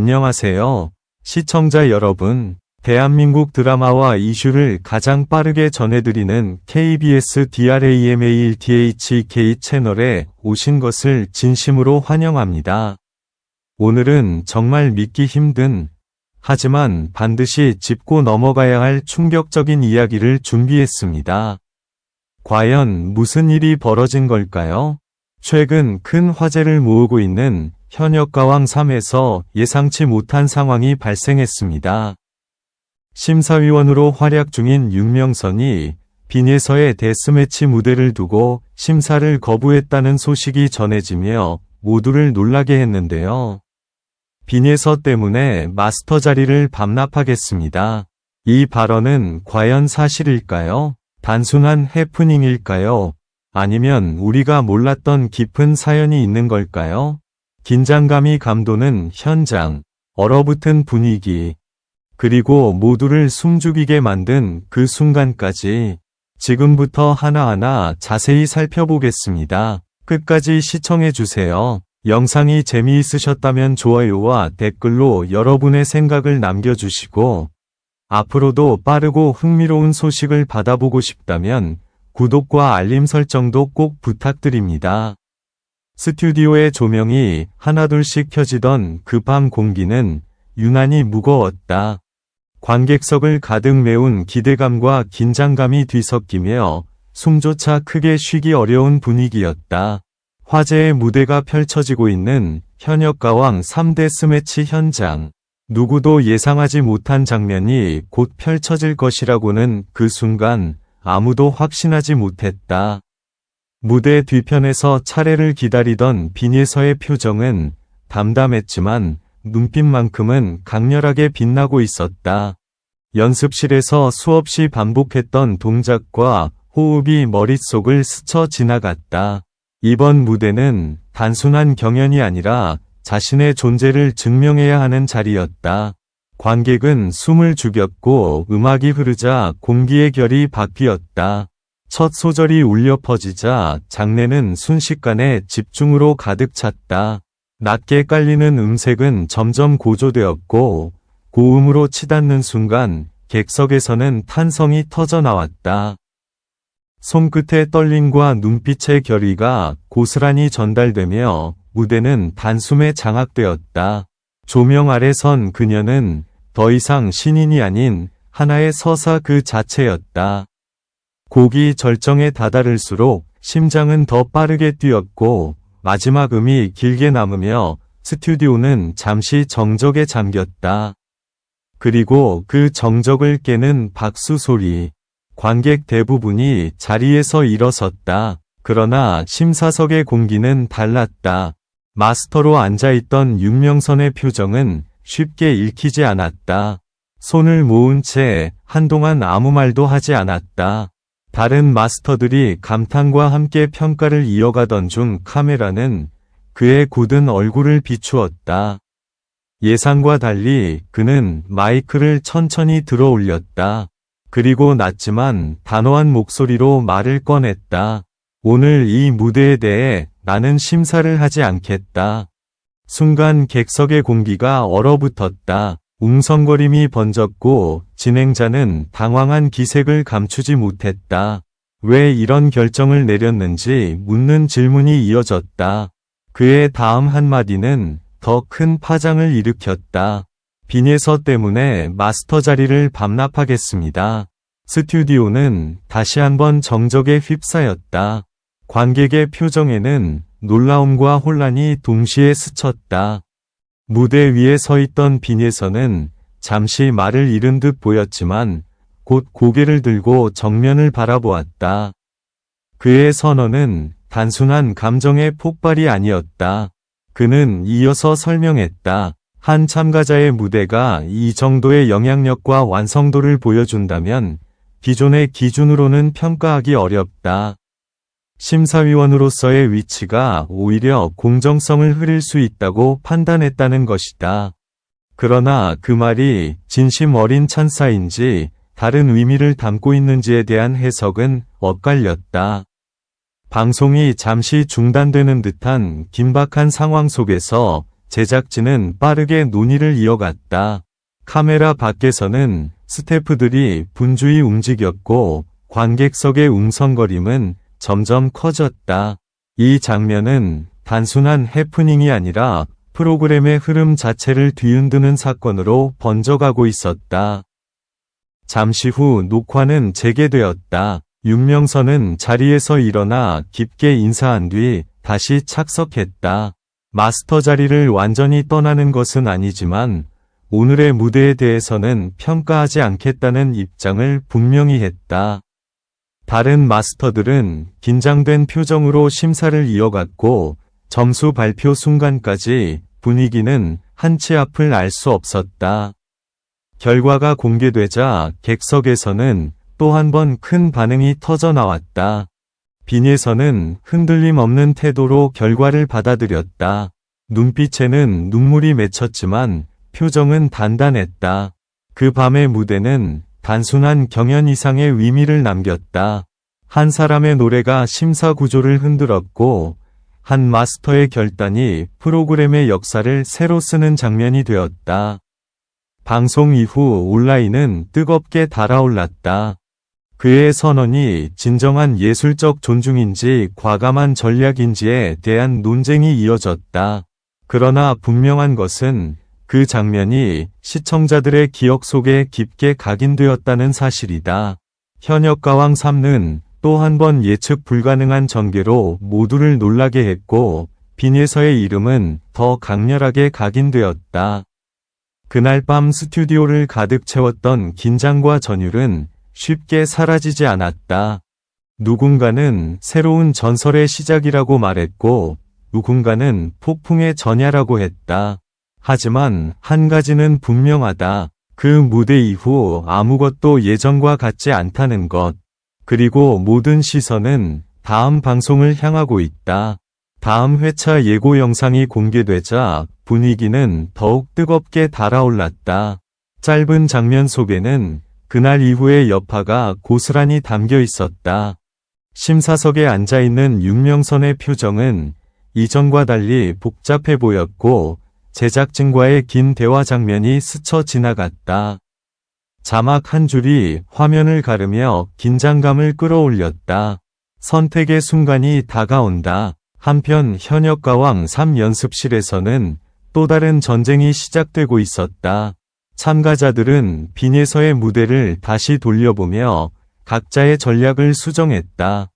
안녕하세요. 시청자 여러분. 대한민국 드라마와 이슈를 가장 빠르게 전해드리는 KBS DRAMA1THK 채널에 오신 것을 진심으로 환영합니다. 오늘은 정말 믿기 힘든, 하지만 반드시 짚고 넘어가야 할 충격적인 이야기를 준비했습니다. 과연 무슨 일이 벌어진 걸까요? 최근 큰 화제를 모으고 있는 현역가왕 3에서 예상치 못한 상황이 발생했습니다. 심사위원으로 활약 중인 윤명선이 빈에서의 데스매치 무대를 두고 심사를 거부했다는 소식이 전해지며 모두를 놀라게 했는데요. 빈에서 때문에 마스터 자리를 반납하겠습니다. 이 발언은 과연 사실일까요? 단순한 해프닝일까요? 아니면 우리가 몰랐던 깊은 사연이 있는 걸까요? 긴장감이 감도는 현장, 얼어붙은 분위기, 그리고 모두를 숨죽이게 만든 그 순간까지 지금부터 하나하나 자세히 살펴보겠습니다. 끝까지 시청해주세요. 영상이 재미있으셨다면 좋아요와 댓글로 여러분의 생각을 남겨주시고, 앞으로도 빠르고 흥미로운 소식을 받아보고 싶다면 구독과 알림 설정도 꼭 부탁드립니다. 스튜디오의 조명이 하나둘씩 켜지던 그 밤 공기는 유난히 무거웠다. 관객석을 가득 메운 기대감과 긴장감이 뒤섞이며 숨조차 크게 쉬기 어려운 분위기였다. 화제의 무대가 펼쳐지고 있는 현역가왕 3데스매치 현장. 누구도 예상하지 못한 장면이 곧 펼쳐질 것이라고는 그 순간 아무도 확신하지 못했다. 무대 뒤편에서 차례를 기다리던 빈예서의 표정은 담담했지만 눈빛만큼은 강렬하게 빛나고 있었다. 연습실에서 수없이 반복했던 동작과 호흡이 머릿속을 스쳐 지나갔다. 이번 무대는 단순한 경연이 아니라 자신의 존재를 증명해야 하는 자리였다. 관객은 숨을 죽였고 음악이 흐르자 공기의 결이 바뀌었다. 첫 소절이 울려 퍼지자 장내는 순식간에 집중으로 가득 찼다. 낮게 깔리는 음색은 점점 고조되었고 고음으로 치닫는 순간 객석에서는 탄성이 터져 나왔다. 손끝의 떨림과 눈빛의 결의가 고스란히 전달되며 무대는 단숨에 장악되었다. 조명 아래 선 그녀는 더 이상 신인이 아닌 하나의 서사 그 자체였다. 곡이 절정에 다다를수록 심장은 더 빠르게 뛰었고 마지막 음이 길게 남으며 스튜디오는 잠시 정적에 잠겼다. 그리고 그 정적을 깨는 박수 소리. 관객 대부분이 자리에서 일어섰다. 그러나 심사석의 공기는 달랐다. 마스터로 앉아있던 윤명선의 표정은 쉽게 읽히지 않았다. 손을 모은 채 한동안 아무 말도 하지 않았다. 다른 마스터들이 감탄과 함께 평가를 이어가던 중 카메라는 그의 굳은 얼굴을 비추었다. 예상과 달리 그는 마이크를 천천히 들어 올렸다. 그리고 낮지만 단호한 목소리로 말을 꺼냈다. 오늘 이 무대에 대해 나는 심사를 하지 않겠다. 순간 객석의 공기가 얼어붙었다. 웅성거림이 번졌고 진행자는 당황한 기색을 감추지 못했다. 왜 이런 결정을 내렸는지 묻는 질문이 이어졌다. 그의 다음 한마디는 더 큰 파장을 일으켰다. 빈예서 때문에 마스터 자리를 반납하겠습니다. 스튜디오는 다시 한번 정적에 휩싸였다. 관객의 표정에는 놀라움과 혼란이 동시에 스쳤다. 무대 위에 서 있던 빈예서는 잠시 말을 잃은 듯 보였지만 곧 고개를 들고 정면을 바라보았다. 그의 선언은 단순한 감정의 폭발이 아니었다. 그는 이어서 설명했다. 한 참가자의 무대가 이 정도의 영향력과 완성도를 보여준다면 기존의 기준으로는 평가하기 어렵다. 심사위원으로서의 위치가 오히려 공정성을 흐릴 수 있다고 판단했다는 것이다. 그러나 그 말이 진심 어린 찬사인지 다른 의미를 담고 있는지에 대한 해석은 엇갈렸다. 방송이 잠시 중단되는 듯한 긴박한 상황 속에서 제작진은 빠르게 논의를 이어갔다. 카메라 밖에서는 스태프들이 분주히 움직였고 관객석의 웅성거림은 점점 커졌다. 이 장면은 단순한 해프닝이 아니라 프로그램의 흐름 자체를 뒤흔드는 사건으로 번져가고 있었다. 잠시 후 녹화는 재개되었다. 윤명선은 자리에서 일어나 깊게 인사한 뒤 다시 착석했다. 마스터 자리를 완전히 떠나는 것은 아니지만 오늘의 무대에 대해서는 평가하지 않겠다는 입장을 분명히 했다. 다른 마스터들은 긴장된 표정으로 심사를 이어갔고 점수 발표 순간까지 분위기는 한치 앞을 알 수 없었다. 결과가 공개되자 객석에서는 또 한 번 큰 반응이 터져 나왔다. 빈예선은 흔들림 없는 태도로 결과를 받아들였다. 눈빛에는 눈물이 맺혔지만 표정은 단단했다. 그 밤의 무대는 단순한 경연 이상의 의미를 남겼다. 한 사람의 노래가 심사 구조를 흔들었고 한 마스터의 결단이 프로그램의 역사를 새로 쓰는 장면이 되었다. 방송 이후 온라인은 뜨겁게 달아올랐다. 그의 선언이 진정한 예술적 존중인지 과감한 전략인지에 대한 논쟁이 이어졌다. 그러나 분명한 것은 그 장면이 시청자들의 기억 속에 깊게 각인되었다는 사실이다. 현역가왕 3는 또 한 번 예측 불가능한 전개로 모두를 놀라게 했고 빈예서의 이름은 더 강렬하게 각인되었다. 그날 밤 스튜디오를 가득 채웠던 긴장과 전율은 쉽게 사라지지 않았다. 누군가는 새로운 전설의 시작이라고 말했고 누군가는 폭풍의 전야라고 했다. 하지만 한 가지는 분명하다. 그 무대 이후 아무것도 예전과 같지 않다는 것. 그리고 모든 시선은 다음 방송을 향하고 있다. 다음 회차 예고 영상이 공개되자 분위기는 더욱 뜨겁게 달아올랐다. 짧은 장면 속에는 그날 이후의 여파가 고스란히 담겨 있었다. 심사석에 앉아있는 윤명선의 표정은 이전과 달리 복잡해 보였고 제작진과의 긴 대화 장면이 스쳐 지나갔다. 자막 한 줄이 화면을 가르며 긴장감을 끌어올렸다. 선택의 순간이 다가온다. 한편 현역가왕 3 연습실에서는 또 다른 전쟁이 시작되고 있었다. 참가자들은 빈예서의 무대를 다시 돌려보며 각자의 전략을 수정했다.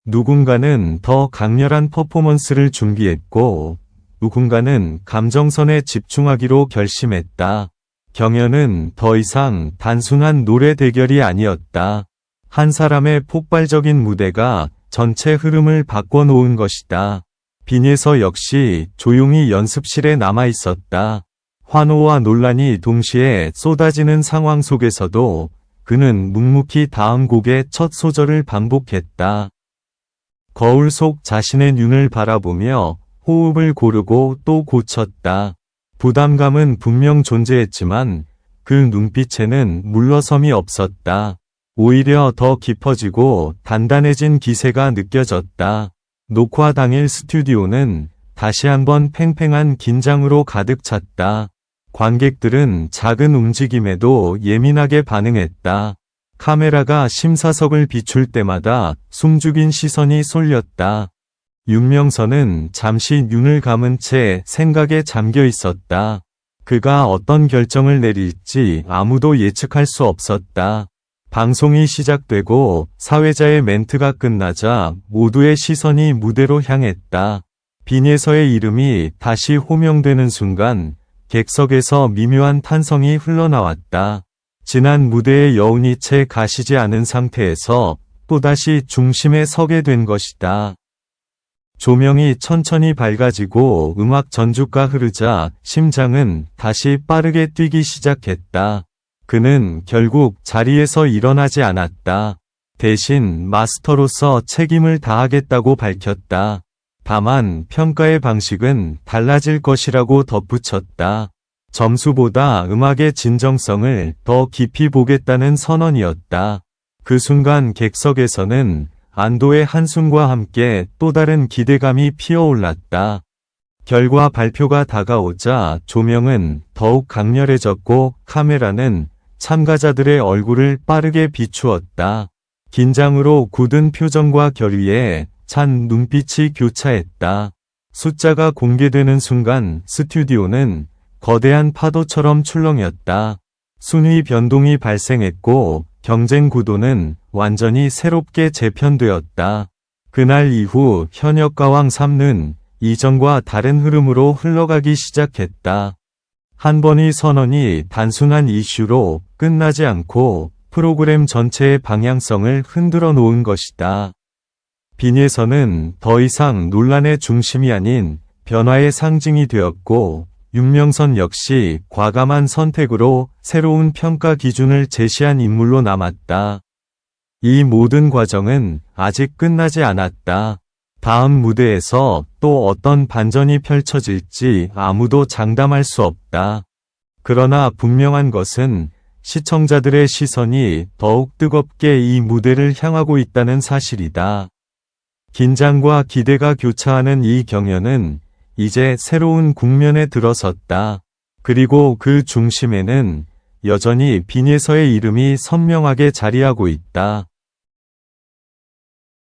누군가는 더 강렬한 퍼포먼스를 준비했고 누군가는 감정선에 집중하기로 결심했다. 경연은 더 이상 단순한 노래 대결이 아니었다. 한 사람의 폭발적인 무대가 전체 흐름을 바꿔놓은 것이다. 빈예서 역시 조용히 연습실에 남아 있었다. 환호와 논란이 동시에 쏟아지는 상황 속에서도 그는 묵묵히 다음 곡의 첫 소절을 반복했다. 거울 속 자신의 눈을 바라보며 호흡을 고르고 또 고쳤다. 부담감은 분명 존재했지만 그 눈빛에는 물러섬이 없었다. 오히려 더 깊어지고 단단해진 기세가 느껴졌다. 녹화 당일 스튜디오는 다시 한번 팽팽한 긴장으로 가득 찼다. 관객들은 작은 움직임에도 예민하게 반응했다. 카메라가 심사석을 비출 때마다 숨죽인 시선이 쏠렸다. 윤명선은 잠시 눈을 감은 채 생각에 잠겨 있었다. 그가 어떤 결정을 내릴지 아무도 예측할 수 없었다. 방송이 시작되고 사회자의 멘트가 끝나자 모두의 시선이 무대로 향했다. 빈예서의 이름이 다시 호명되는 순간 객석에서 미묘한 탄성이 흘러나왔다. 지난 무대의 여운이 채 가시지 않은 상태에서 또다시 중심에 서게 된 것이다. 조명이 천천히 밝아지고 음악 전주가 흐르자 심장은 다시 빠르게 뛰기 시작했다. 그는 결국 자리에서 일어나지 않았다. 대신 마스터로서 책임을 다하겠다고 밝혔다. 다만 평가의 방식은 달라질 것이라고 덧붙였다. 점수보다 음악의 진정성을 더 깊이 보겠다는 선언이었다. 그 순간 객석에서는 안도의 한숨과 함께 또 다른 기대감이 피어올랐다. 결과 발표가 다가오자 조명은 더욱 강렬해졌고 카메라는 참가자들의 얼굴을 빠르게 비추었다. 긴장으로 굳은 표정과 결의에 찬 눈빛이 교차했다. 숫자가 공개되는 순간 스튜디오는 거대한 파도처럼 출렁였다. 순위 변동이 발생했고 경쟁 구도는 완전히 새롭게 재편되었다. 그날 이후 현역가왕 3는 이전과 다른 흐름으로 흘러가기 시작했다. 한 번의 선언이 단순한 이슈로 끝나지 않고 프로그램 전체의 방향성을 흔들어 놓은 것이다. 빈예선은 더 이상 논란의 중심이 아닌 변화의 상징이 되었고, 윤명선 역시 과감한 선택으로 새로운 평가 기준을 제시한 인물로 남았다. 이 모든 과정은 아직 끝나지 않았다. 다음 무대에서 또 어떤 반전이 펼쳐질지 아무도 장담할 수 없다. 그러나 분명한 것은 시청자들의 시선이 더욱 뜨겁게 이 무대를 향하고 있다는 사실이다. 긴장과 기대가 교차하는 이 경연은 이제 새로운 국면에 들어섰다. 그리고 그 중심에는 여전히 빈예서의 이름이 선명하게 자리하고 있다.